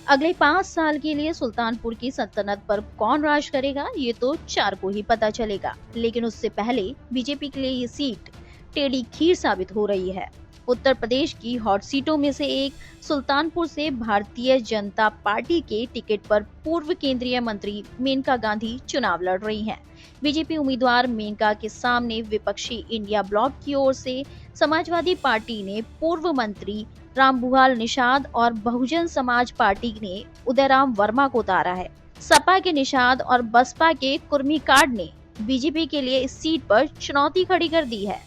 अगले 5 साल के लिए सुल्तानपुर की सल्तनत पर कौन राज करेगा, ये तो 4 को ही पता चलेगा। लेकिन उससे पहले बीजेपी के लिए ये सीट टेढ़ी खीर साबित हो रही है। उत्तर प्रदेश की हॉट सीटों में से एक सुल्तानपुर से भारतीय जनता पार्टी के टिकट पर पूर्व केंद्रीय मंत्री मेनका गांधी चुनाव लड़ रही हैं। बीजेपी उम्मीदवार मेनका के सामने विपक्षी इंडिया ब्लॉक की ओर से समाजवादी पार्टी ने पूर्व मंत्री रामभुआल निषाद और बहुजन समाज पार्टी ने उदयराम वर्मा को उतारा है। सपा के निषाद और बसपा के कुर्मी कार्ड ने बीजेपी के लिए इस सीट पर चुनौती खड़ी कर दी है।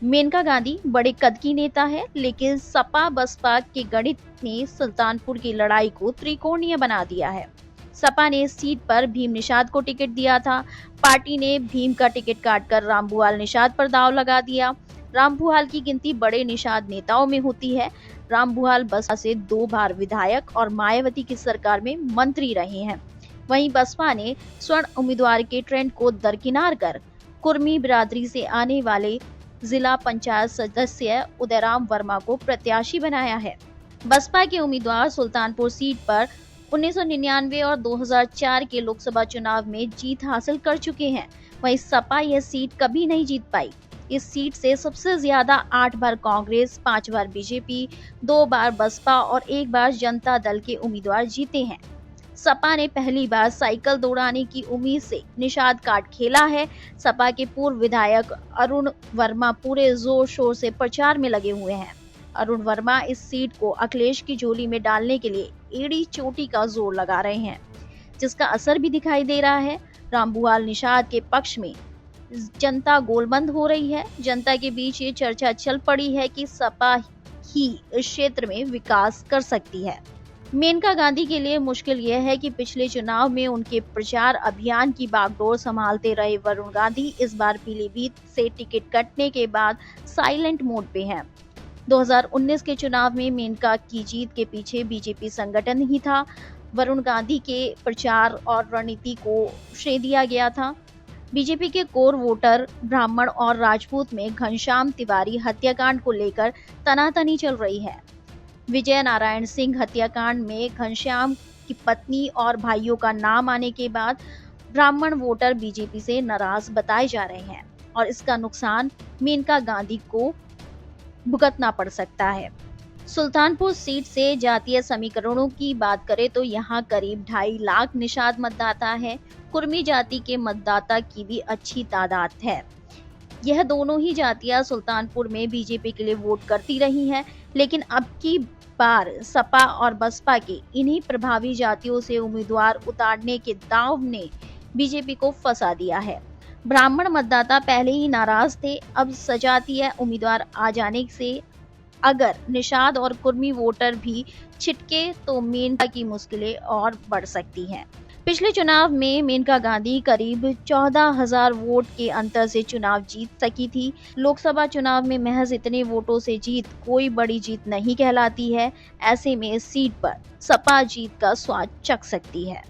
मेनका गांधी बड़े कद की नेता है, लेकिन सपा बसपा के गणित ने सुल्तानपुर की लड़ाई को त्रिकोणीय बना दिया है। सपा ने इस सीट पर भीम निषाद को टिकट दिया था। पार्टी ने भीम का टिकट काटकर रामभुआल निषाद पर दांव लगा दिया। रामभुआल की गिनती बड़े निषाद नेताओं में होती है। रामभुआल बसपा से 2 बार विधायक और मायावती की सरकार में मंत्री रहे हैं। वहीं बसपा ने स्वर्ण उम्मीदवार के ट्रेंड को दरकिनार कर कुर्मी बिरादरी से आने वाले जिला पंचायत सदस्य उदयराम वर्मा को प्रत्याशी बनाया है। बसपा के उम्मीदवार सुल्तानपुर सीट पर 1999 और 2004 के लोकसभा चुनाव में जीत हासिल कर चुके हैं। वहीं सपा यह सीट कभी नहीं जीत पाई। इस सीट से सबसे ज्यादा 8 बार कांग्रेस, 5 बार बीजेपी, 2 बार बसपा और 1 बार जनता दल के उम्मीदवार जीते हैं। सपा ने पहली बार साइकिल दौड़ाने की उम्मीद से निषाद कार्ड खेला है। सपा के पूर्व विधायक अरुण वर्मा पूरे जोर शोर से प्रचार में लगे हुए हैं। अरुण वर्मा इस सीट को अखिलेश की झोली में डालने के लिए एड़ी चोटी का जोर लगा रहे हैं, जिसका असर भी दिखाई दे रहा है। रामभुआल निषाद के पक्ष में जनता गोलबंद हो रही है। जनता के बीच ये चर्चा चल पड़ी है कि सपा ही इस क्षेत्र में विकास कर सकती है। मेनका गांधी के लिए मुश्किल यह है कि पिछले चुनाव में उनके प्रचार अभियान की बागडोर संभालते रहे वरुण गांधी इस बार पीलीभीत से टिकट कटने के बाद साइलेंट मोड पे हैं। 2019 के चुनाव में मेनका की जीत के पीछे बीजेपी संगठन ही था। वरुण गांधी के प्रचार और रणनीति को श्रेय दिया गया था। बीजेपी के कोर वोटर ब्राह्मण और राजपूत में घनश्याम तिवारी हत्याकांड को लेकर तनातनी चल रही है। विजय नारायण सिंह हत्याकांड में घनश्याम की पत्नी और भाइयों का नाम आने के बाद ब्राह्मण वोटर बीजेपी से नाराज बताए जा रहे हैं और इसका नुकसान मेनका गांधी को भुगतना पड़ सकता है। सुल्तानपुर सीट से जातीय समीकरणों की बात करें तो यहाँ करीब 2.5 लाख निषाद मतदाता है। कुर्मी जाति के मतदाता की भी अच्छी तादाद है। यह दोनों ही जातियां सुल्तानपुर में बीजेपी के लिए वोट करती रही हैं, लेकिन अब की बार सपा और बसपा के इन्हीं प्रभावी जातियों से उम्मीदवार उतारने के दांव ने बीजेपी को फंसा दिया है। ब्राह्मण मतदाता पहले ही नाराज थे, अब सजातीय उम्मीदवार आ जाने से अगर निषाद और कुर्मी वोटर भी छिटके तो मेनका की मुश्किलें और बढ़ सकती हैं। पिछले चुनाव में मेनका गांधी करीब 14,000 वोट के अंतर से चुनाव जीत सकी थी। लोकसभा चुनाव में महज इतने वोटों से जीत कोई बड़ी जीत नहीं कहलाती है। ऐसे में इस सीट पर सपा जीत का स्वाद चख सकती है।